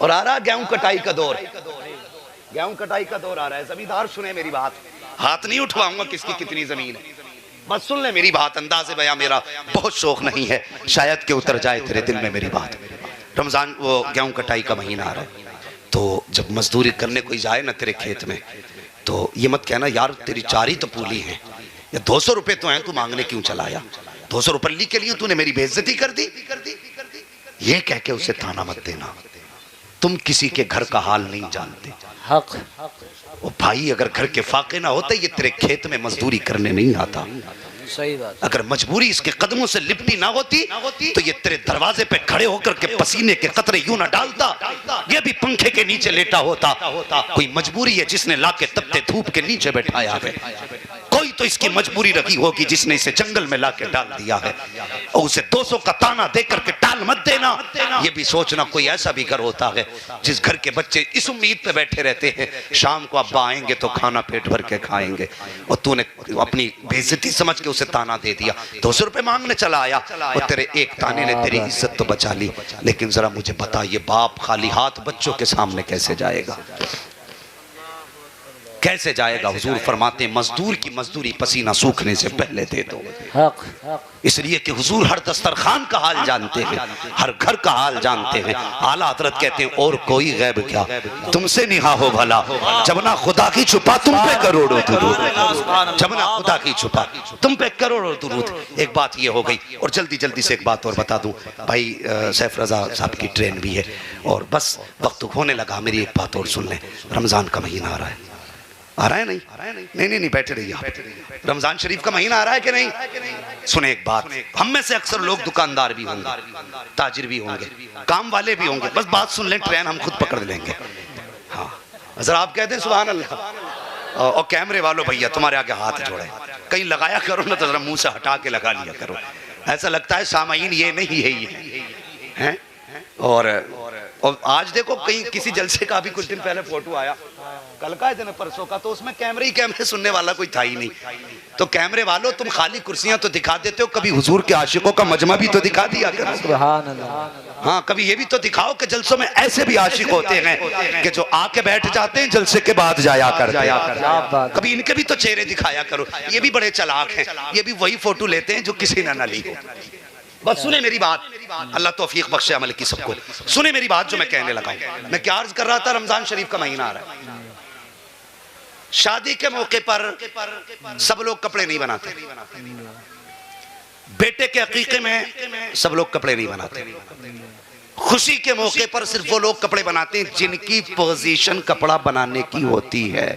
और आ रहा गेहूं कटाई का दौर, गेहूं कटाई का दौर आ रहा है। जमींदार सुने मेरी बात, हाथ नहीं उठवाऊंगा किसकी कितनी जमीन है, बस सुन ले मेरी बात। अंदाज़े बयां मेरा बहुत शौक नहीं है, शायद के उतर जाए तेरे दिल में मेरी बात। रमजान वो गेहूं कटाई का महीना आ रहा है, तो जब मजदूरी करने कोई जाए ना तेरे खेत में, तो ये मत कहना यार तेरी 4 ही तो पूली हैं या 200 रुपए तो हैं, तू मांगने क्यों चलाया, 200 रुपये के लिए तूने मेरी बेइज्जती कर दी। ये कह के उसे ताना मत देना, तुम किसी के घर का हाल नहीं जानते। हक ओ भाई, अगर घर के फाके ना होते ये तेरे खेत में मजदूरी करने नहीं आता। सही बात। अगर मजबूरी इसके कदमों से लिपटी ना होती तो ये तेरे दरवाजे पे खड़े होकर के पसीने के कतरे यूं ना डालता, ये भी पंखे के नीचे लेटा होता। कोई मजबूरी है जिसने लाके तपते धूप के नीचे बैठाया है, कोई तो इसकी मजबूरी रखी होगी जिसने इसे जंगल में लाके डाल दिया है। और उसे 200 का ताना दे करके टाल मत देना। ये भी सोचना कोई ऐसा भी घर होता है जिस घर के बच्चे इस उम्मीद पे बैठे रहते हैं शाम को अब्बा आएंगे तो खाना पेट भर के खाएंगे, और तूने अपनी बेइज्जती समझ के उसे ताना दे दिया। 200 रुपए मांगने चला आया और तेरे एक ताने ने तेरी इज्जत तो बचा ली, लेकिन जरा मुझे बता ये बाप खाली हाथ बच्चों के सामने कैसे जाएगा, कैसे जाएगा। हुजूर फरमाते मजदूर की मजदूरी पसीना सूखने से पहले दे दो। इसलिए कि हुजूर हर दस्तरखान का हाल जानते हैं, हर घर का हाल जानते हैं। आला हजरत कहते हैं और कोई गैब क्या तुमसे निहा हो भला, जब ना खुदा की छुपा तुम पे करोड़ों दुरूद, जब ना खुदा की छुपा तुम पे करोड़ों दुरूद। एक बात ये हो गई, और जल्दी जल्दी से एक बात और बता दूं भाई, सैफ रजा साहब की ट्रेन भी है और बस वक्त होने लगा। मेरी एक बात और सुन लें, रमजान का महीना आ रहा है, आ रहा है नहीं? नहीं नहीं नहीं, बैठे रहिए आप। रमजान शरीफ का महीना आ रहा है कि नहीं? सुने एक बात, हम में से अक्सर लोग दुकानदार भी होंगे, ताजिर भी होंगे, काम वाले भी होंगे। बस बात सुन लें, ट्रेन हम खुद पकड़ लेंगे। हाँ जरा आप कहते हैं सुभान अल्लाह। और कैमरे वालों भैया तुम्हारे आगे हाथ जोड़े, कहीं लगाया करो ना तो जरा मुंह से हटा के लगा लिया करो, ऐसा लगता है सामाईन ये नहीं है ये है। और आज देखो कहीं किसी जलसे का भी कुछ दिन पहले फोटो आया, कल का है दिन परसों का, तो उसमें कैमरे ही कैमरे, सुनने वाला कोई था ही नहीं। तो कैमरे वालों तुम खाली कुर्सियां तो दिखा देते हो, कभी हुजूर के आशिकों का मजमा भी तो दिखा दिया करो। सुभान अल्लाह। हाँ कभी ये भी तो दिखाओ कि जलसों में ऐसे भी आशिक होते हैं कि जो आके बैठ जाते हैं जलसे के बाद जाया करते हैं। कभी इनके भी तो चेहरे दिखाया करो, ये भी बड़े चालाक हैं, ये भी वही फोटो लेते हैं जो किसी ने ना ली हो। बस सुने मेरी बात, अल्लाह तौफीक बख्शे अमल की सबको। सुने मेरी बात जो मैं कहने लगा हूं। मैं क्या अर्ज कर रहा था, रमजान शरीफ का महीना आ रहा है, शादी के मौके पर सब लोग कपड़े नहीं बनाते, बेटे के अकीके में सब लोग कपड़े नहीं बनाते, खुशी के मौके पर सिर्फ वो लोग कपड़े बनाते हैं जिनकी पोजीशन कपड़ा बनाने की होती है।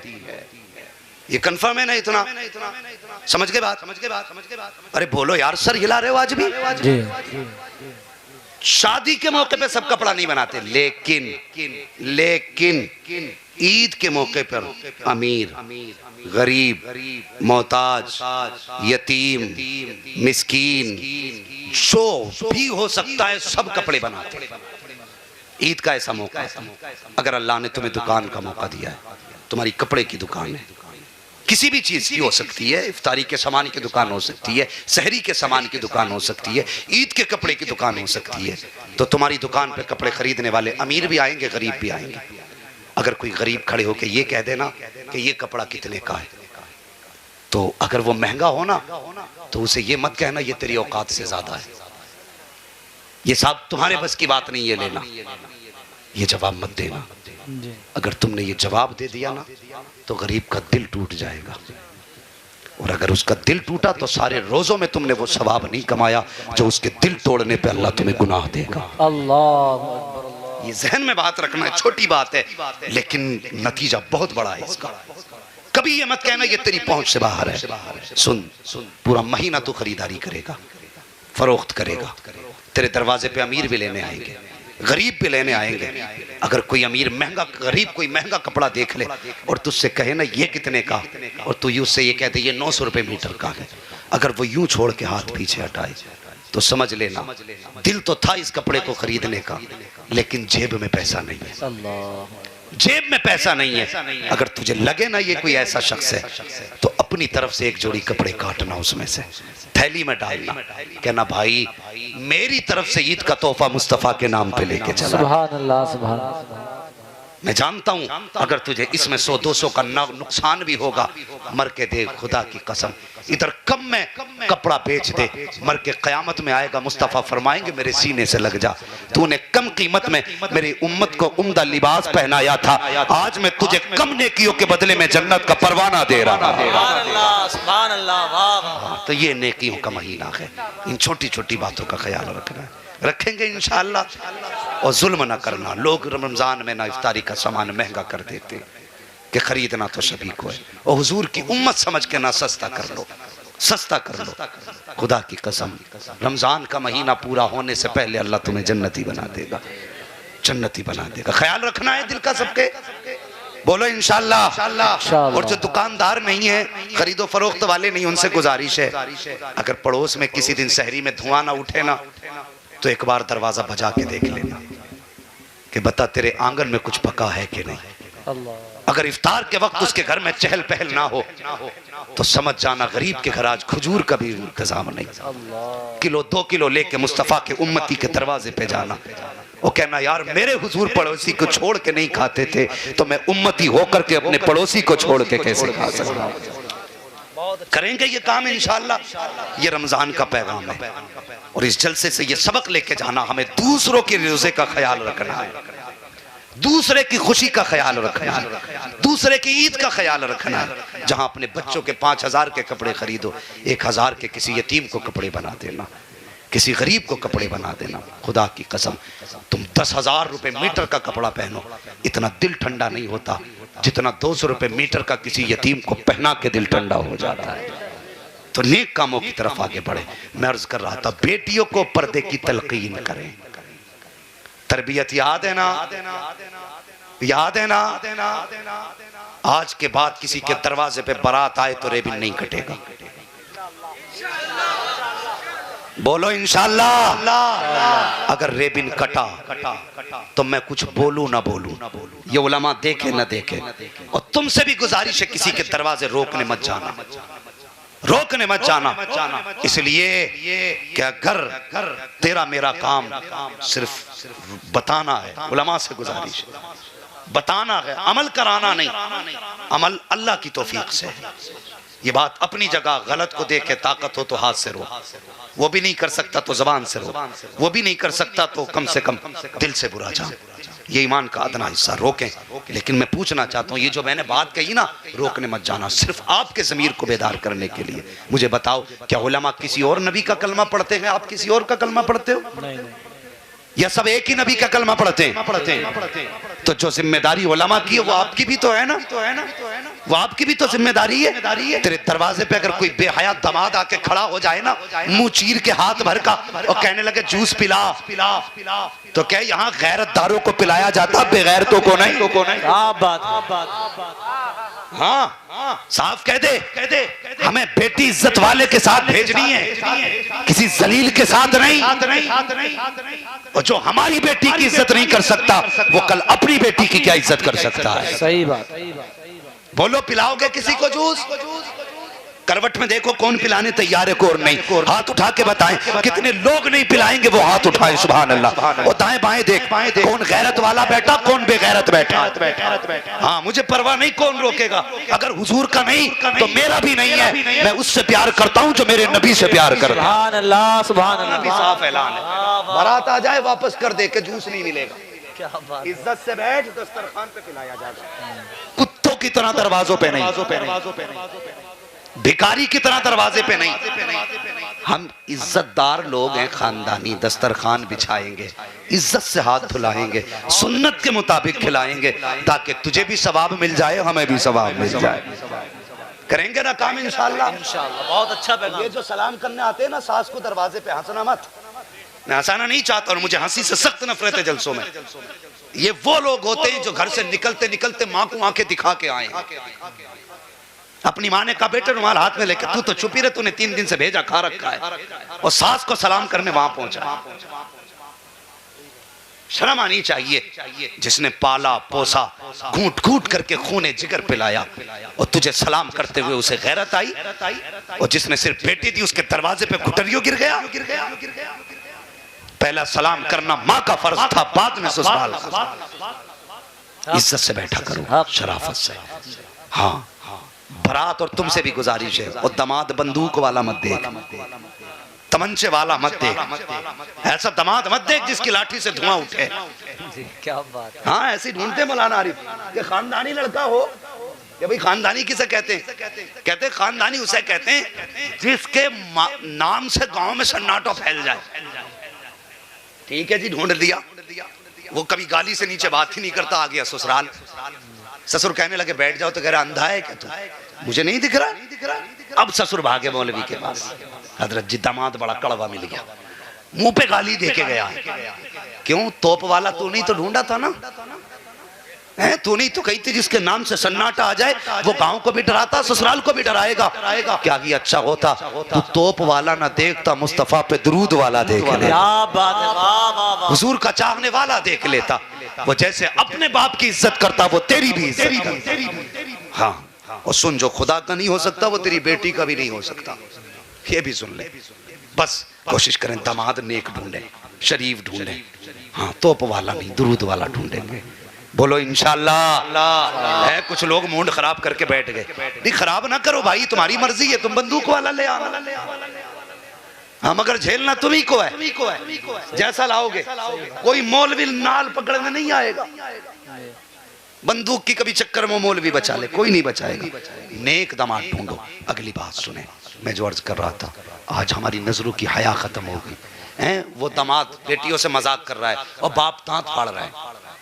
ये कंफर्म है ना? इतना समझ के बात? अरे बोलो यार, सर हिला रहे हो आज भी जी। शादी के मौके पे सब कपड़ा नहीं बनाते, लेकिन ईद के मौके पर अमीर, गरीब, मोहताज, यतीम, मिस्कीन, जो भी हो सकता है सब कपड़े बनाते। ईद का ऐसा मौका है, अगर अल्लाह ने तुम्हें दुकान का मौका दिया है, तुम्हारी कपड़े की दुकान है, किसी भी चीज की हो सकती है, इफ्तारी के सामान की दुकान हो सकती है, सहरी के सामान की दुकान हो सकती है, ईद के कपड़े की दुकान हो सकती है, तो तुम्हारी दुकान पे कपड़े खरीदने वाले अमीर भी आएंगे, गरीब भी आएंगे। अगर कोई गरीब खड़े होके ये कह देना कि ये कपड़ा कितने का है, तो अगर वो महंगा हो ना तो उसे ये मत कहना ये तेरी औकात से ज्यादा है, ये साहब तुम्हारे बस की बात नहीं है लेना, ये जवाब मत देना। अगर तुमने ये जवाब दे दिया ना तो गरीब का दिल टूट जाएगा, और अगर उसका दिल टूटा तो सारे रोजों में तुमने वो सवाब नहीं कमाया जो उसके दिल तोड़ने पे अल्लाह तुम्हें गुनाह देगा। अल्लाह, ये जहन में बात रखना है, छोटी बात है लेकिन नतीजा बहुत बड़ा है इसका। कभी ये मत कहना ये तेरी पहुंच से बाहर है। सुन, पूरा महीना तू खरीदारी करेगा, फरोख्त करेगा, तेरे दरवाजे पे अमीर भी लेने आएंगे, गरीब भी लेने आएंगे। अगर कोई अमीर महंगा, गरीब कोई महंगा कपड़ा देख ले और तुझसे कहे ना ये कितने का, और तू यूं से ये कहते ये 900 रुपये मीटर का है, अगर वो यूं छोड़ के हाथ पीछे हटाए तो समझ लेना दिल तो था इस कपड़े को खरीदने का, लेकिन जेब में पैसा नहीं है। जेब में पैसा नहीं है, अगर तुझे लगे ना ये कोई ऐसा शख्स है, तो अपनी तरफ से एक जोड़ी कपड़े काटना, उसमें से थैली में डालना, कहना भाई मेरी तरफ से ईद का तोहफा मुस्तफा के नाम पे लेके चला। सुभान अल्लाह, सुभान अल्लाह। मैं जानता हूं अगर तुझे इसमें 100-200 का नुकसान भी होगा, मर के दे, खुदा की कसम इधर कम में कपड़ा बेच दे, मर के कयामत में आएगा, मुस्तफा फरमाएंगे मेरे सीने से लग जा, तूने कम कीमत में मेरी उम्मत को उम्दा लिबास पहनाया था, आज मैं तुझे कम नेकियों के बदले में जन्नत का परवाना दे रहा हूं। सुभान अल्लाह, वाह। तो ये नेकियों का महीना है, इन छोटी छोटी बातों का ख्याल रखना है, रखेंगे इंशाअल्लाह। और जुल्म ना करना, लोग रमजान में ना इफ्तारी का सामान महंगा कर देते कि खरीदना तो सभी को है, और हुजूर की उम्मत समझ के ना सस्ता कर लो, सस्ता कर लो। खुदा की कसम रमजान का महीना पूरा होने से पहले अल्लाह तुम्हें जन्नती बना देगा, जन्नती बना देगा। ख्याल रखना है दिल का सबके, बोलो इंशाअल्लाह। और जो दुकानदार नहीं है, खरीदो फरोख्त वाले नहीं, उनसे गुजारिश है अगर पड़ोस में किसी दिन शहरी में धुआं ना उठे ना, तो एक बार दरवाजा बजा के देख लेना कि बता तेरे आंगन में कुछ पका है कि नहीं। अगर इफ्तार के वक्त उसके घर में चहल पहल ना हो तो समझ जाना गरीब के घर आज खजूर का भी इंतजाम नहीं। किलो 2 किलो लेके मुस्तफा के उम्मती के दरवाजे पे जाना, वो कहना यार मेरे हुजूर पड़ोसी को छोड़ के नहीं खाते थे, तो मैं उम्मती होकर के अपने पड़ोसी को छोड़ के कैसे खा सकता। करेंगे ये काम इंशाअल्लाह। ये रमजान का पैगाम है, और इस जलसे से ये सबक लेके जाना, हमें दूसरों के रोजे का ख्याल रखना है, दूसरे की खुशी का ख्याल रखना है, दूसरे की ईद का ख्याल रखना है। जहां अपने बच्चों के 5000 के कपड़े खरीदो, 1000 के किसी यतीम को कपड़े बना देना, किसी गरीब को कपड़े बना देना। खुदा की कसम तुम 10,000 रुपए मीटर का कपड़ा पहनो, इतना दिल ठंडा नहीं होता जितना 200 रुपए मीटर का किसी यतीम को पहना के दिल ठंडा हो जाता है। तो नेक कामों की तरफ आगे बढ़े। मैं अर्ज कर रहा था, बेटियों को पर्दे की तलकीन करें, तरबियत याद है ना, याद है ना। आज के बाद किसी के दरवाजे पे बारात आए तो रेबिन नहीं कटेगा, बोलो इंशाअल्लाह। अगर रेबिन कटा तो मैं कुछ बोलूं ना बोलूं, ये उलमा देखे ना देखे। और तुमसे भी गुजारिश है किसी के दरवाजे रोकने मत जाना, रोकने मत जाना। इसलिए कि अगर तेरा मेरा काम सिर्फ बताना है, उलमा से गुजारिश है बताना है, अमल कराना नहीं। अमल अल्लाह की तौफीक से है। ये बात अपनी जगह, गलत को देख के ताकत हो तो हाथ से रो, वो भी नहीं कर सकता तो जबान से रो, वो भी नहीं कर सकता तो कम से कम दिल से बुरा जा। ये ईमान का अदना हिस्सा, रोकें। लेकिन मैं पूछना चाहता हूँ, ये जो मैंने बात कही ना, रोकने मत जाना, सिर्फ आपके ज़मीर को बेदार करने के लिए। मुझे बताओ, क्या उलमा किसी और नबी का कलमा पढ़ते हैं, आप किसी और का कलमा पढ़ते हो? नहीं। या सब एक ही नबी का कलमा पढ़ते हैं? तो जो जिम्मेदारी उलमा की है वो आपकी भी तो है ना, वो आपकी भी तो जिम्मेदारी है। तेरे दरवाजे पे अगर कोई बेहया दमाद आके खड़ा हो जाए ना, मुंह चीर के हाथ भर का, और कहने लगे जूस पिला, तो क्या यहाँ गैरतदारों को पिलाया जाता, बेगैरतों को नहीं? हाँ, साफ कह दे, हमें बेटी इज्जत वाले के साथ भेजनी है, किसी जलील के साथ नहीं। और जो हमारी बेटी की इज्जत नहीं कर सकता, वो कल अपनी बेटी की क्या इज्जत कर सकता है? सही बात। बोलो, पिलाओगे किसी को जूस? करवट में देखो कौन पिलाने तैयार है, कौन नहीं। हाथ उठा के बताएं कितने लोग नहीं पिलाएंगे, वो हाथ उठाएं। सुभान अल्लाह। और दाएं बाएं देख, कौन गैरत वाला बैठा, कौन बेगैरत बैठा। हाँ, मुझे परवाह नहीं कौन रोकेगा। अगर हुजूर का नहीं तो मेरा भी नहीं है। मैं उससे प्यार करता हूँ जो मेरे नबी से प्यार करता है। सुभान अल्लाह, सुभान अल्लाह। साफ ऐलान है, बारात आ जाए वापस कर दे के जूस नहीं मिलेगा। इज्जत से बैठ, दस्तरखान पे पिलाया जाएगा। कुत्तों की तरह दरवाजों पे नहीं, भिखारी की तरह दरवाजे पे नहीं। हम इज्जतदार लोग हैं, खानदानी, दस्तरखान बिछाएंगे, इज्जत से हाथ धुलाएंगे, सुन्नत के मुताबिक खिलाएंगे, ताकि तुझे भी सवाब मिल जाए, हमें भी सवाब मिल जाए। करेंगे ना काम इंशाअल्लाह। बहुत अच्छा पैगाम। ये जो सलाम करने आते हैं ना सास को दरवाजे पे, हंसना मत। मैं हंसाना नहीं चाहता, और मुझे हंसी से सख्त नफरत है जलसों में। ये वो लोग होते हैं जो घर से निकलते निकलते माँ को आंखें दिखा के आए। अपनी माँ ने कहा बेटे रुमाल हाथ में लेके, तू तो चुप ही रहे, तूने 3 दिन से भेजा खा रखा है, और सास को सलाम करने वहां पहुंचा। शर्म आनी चाहिए। जिसने पाला पोसा, घूट घूट करके खूने जिगर पिलाया, और तुझे सलाम करते हुए उसे गैरत आई। और जिसने सिर्फ बेटी दी, उसके दरवाजे पे घुटरियों गिर गया। पहला सलाम करना माँ का फर्ज था, बाद में ससुराल। इज्जत से बैठा करो, शराफत से। हाँ, बारात और तुमसे भी गुजारिश है, और दामाद बंदूक वाला मत देख, तमंचे वाला मत देख। ऐसा दामाद मत देख जिसकी लाठी से धुआं उठे। क्या बात है। हाँ, ऐसी ढूंढते मौलाना आरिफ कि खानदानी लड़का हो। ये भाई खानदानी किसे कहते हैं? कहते हैं खानदानी उसे कहते हैं जिसके नाम से गांव में सन्नाटा फैल जाए। ठीक है जी, ढूंढ लिया। वो कभी गाली से नीचे बात ही नहीं करता, आ गया ससुराल। ससुर कहने लगे बैठ जाओ, तो कह रहा अंधा है क्या तू, मुझे नहीं दिख रहा। अब ससुर भागे मौलवी के पास, हजरत जी दामाद बड़ा कड़वा मिल गया, मुंह पे गाली देके गया। क्यों? तोप वाला तू नहीं तो ढूंढा था ना, है तू नहीं तो कही थी जिसके नाम से सन्नाटा आ जाए वो गांव को भी डराता, ससुराल को भी डराएगा। क्या ही अच्छा होता तू तोप वाला ना देखता, मुस्तफा पे दरूद वाला देख लेता, हुजूर का चाहने वाला देख लेता। वो जैसे अपने बाप की इज्जत करता, वो तेरी भी इज्जत करता। हाँ, और सुन, जो खुदा का नहीं हो सकता वो तेरी बेटी का भी नहीं हो सकता। ये भी सुन ले। बस कोशिश करें दामाद नेक ढूंढे, शरीफ ढूंढे। हाँ, तोप वाला नहीं, दुरूद वाला ढूंढेंगे। बोलो इंशाअल्लाह। है कुछ लोग मूड खराब करके बैठ गए। नहीं, खराब ना करो भाई, तुम्हारी मर्जी है, तुम बंदूक वाला ले आना। हाँ, मगर झेलना तुम्ही को है। जैसा लाओगे, कोई मौलवी नाल पकड़ने नहीं आएगा। बंदूक की कभी चक्कर में मौलवी बचा ले, कोई नहीं बचाएगा। नेक दामाद ढूंढो। अगली बात सुने, मैं जो अर्ज कर रहा था, आज हमारी नजरों की हया खत्म हो गई है। वो दामाद बेटियों से मजाक कर रहा है और बाप दांत फाड़ रहा है,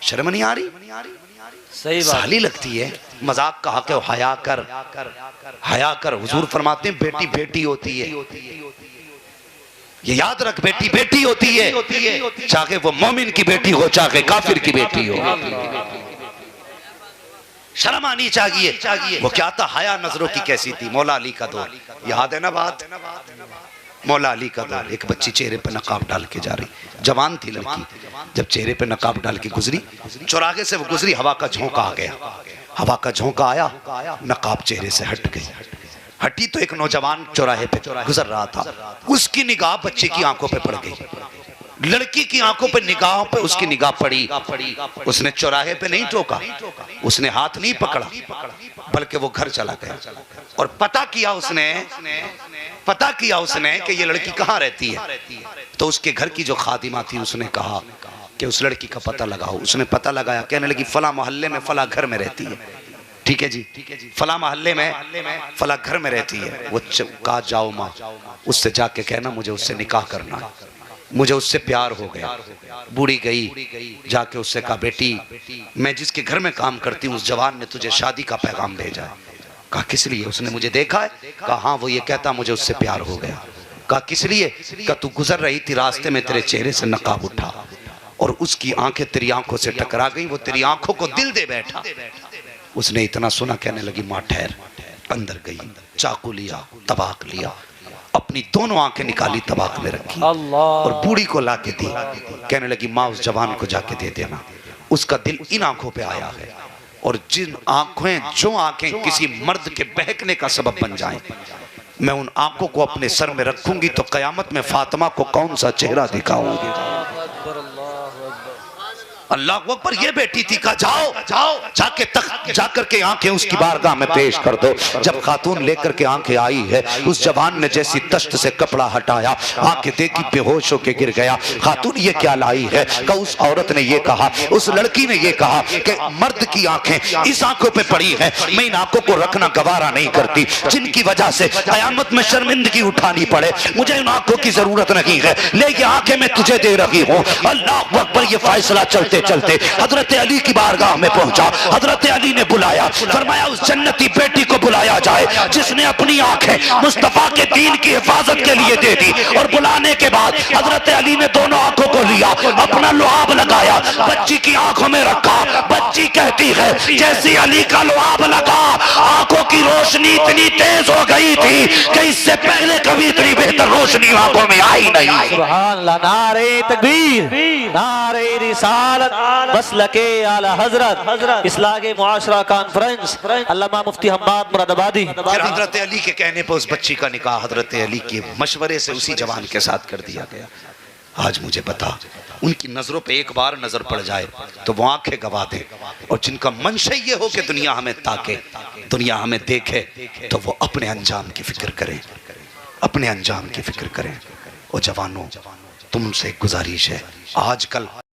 शर्म नहीं आ रही? सही बात। साली लगती है, मजाक कहा के हया कर, हया कर। हुजूर फरमाते हैं बेटी बेटी होती है, ये याद रख, बेटी बेटी होती है, चाहे वो मोमिन की बेटी हो चाहे काफिर की बेटी हो। शर्म आनी चाहिए। वो क्या था, हया नजरों की कैसी थी? मौला अली का दौर याद है ना बात? मौला अली का दौर, एक बच्ची चेहरे पे नकाब डाल के जा रही, जवान थी लड़की, जब चेहरे पे नकाब डाल के गुजरी, चौराहे से वो गुजरी, हवा का झोंका आ गया। हवा का झोंका आया, नकाब चेहरे से हट गई। हटी तो एक नौजवान चौराहे पे गुजर रहा था, उसकी निगाह बच्ची की आंखों पे पड़ गई। लड़की की आंखों पे निगाहों पे उसकी निगाह पड़ी। उसने चौराहे पे नहीं टोका, उसने हाथ नहीं पकड़ा, बल्कि वो घर चला गया और पता किया उसने कि ये लड़की कहाँ रहती है। तो उसके घर की जो खादिमा थी उसने कहा कि उस लड़की का पता लगाओ। उसने पता लगाया, कहने लगी फला मोहल्ले में फला घर में रहती है। ठीक है जी, फला मोहल्ले में फला घर में रहती है। वो कहा जाओ माँ, उससे जाके कहना मुझे उससे निकाह करना है, मुझे उससे प्यार हो गया। बूढ़ी गई, जाके उससे कहा बेटी मैं जिसके घर में काम करती हूँ उस जवान ने तुझे शादी का पैगाम भेजा है। कहा किस लिए? उसने मुझे देखा है। कहा हाँ, वो ये कहता मुझे उससे प्यार हो गया। कहा किस लिए? कहा तू गुजर रही थी, रास्ते में तेरे चेहरे से नकाब उठा और उसकी आंखें तेरी आंखों से टकरा गई, वो तेरी आंखों को दिल दे बैठा। उसने इतना सुना, कहने लगी माँ ठहर। अंदर गई, चाकू लिया, तबाक लिया, अपनी दोनों आंखें निकाली, तबाक में रखी और बूढ़ी को ला के दी। कहने लगी माँ उस जवान को जाके दे देना, उसका दिल इन आंखों पे आया है। और जो आंखें किसी मर्द के बहकने का सबब बन जाएं, मैं उन आंखों को अपने सर में रखूंगी तो कयामत में फातिमा को कौन सा चेहरा दिखाऊंगी। अल्लाह अकबर। ये बेटी थी, कहा जाओ जाके तक जाकर के आंखें उसकी बारगाह में पेश कर दो। जब खातून लेकर के आंखें आई है, उस जवान ने जैसी तश्त से कपड़ा हटाया, आंखें देखी, बेहोश होके गिर गया। खातून ये क्या लाई है? का उस औरत ने ये कहा, उस लड़की ने ये कहा कि मर्द की आंखें इस आंखों पे पड़ी है, मैं इन आंखों को रखना गवारा नहीं करती, जिनकी वजह से कयामत में शर्मिंदगी उठानी पड़े। मुझे इन आंखों की जरूरत नहीं है, लेकिन आंखें मैं तुझे दे रही हूँ। अल्लाह अकबर। ये फैसला चलते चलते चलते हजरत अली की बारगाह में पहुंचा। हजरत अली ने बुलाया, फरमाया उस जन्नती बेटी को बुलाया जाए जिसने अपनी आंखें मुस्तफा के दीन की हिफाजत के लिए दे दी। और बुलाने के बाद हजरत अली ने दोनों आंखों को लिया, अपना लुआब लगाया, बच्ची की आंखों में रखा। बच्ची कहती है जैसे अली का लुआब लगा, आंखों की रोशनी इतनी तेज हो गई थी कि इससे पहले कभी इतनी बेहतर रोशनी आंखों में आई नहीं। सुभान अल्लाह, नारे तकबीर, नारे रिसालत, मसलके आला हजरत, इस्लाह मुआशरा कॉन्फ्रेंस, अल्लामा मुफ्ती हम्माद मुरादाबादी। फिर हजरत अली के कहने पर उस बच्ची का निकाह हजरत अली के मशवरे से उसी जवान के साथ कर दिया गया। आज मुझे बता, उनकी नजरों पे एक बार नजर पड़ जाए तो वो आंखें गवा दे, और जिनका मंशा ये हो कि दुनिया हमें ताके, दुनिया हमें देखे, तो वो अपने अंजाम की फिक्र करें, अपने अंजाम की फिक्र करें। और जवानों, तुमसे गुजारिश है, आजकल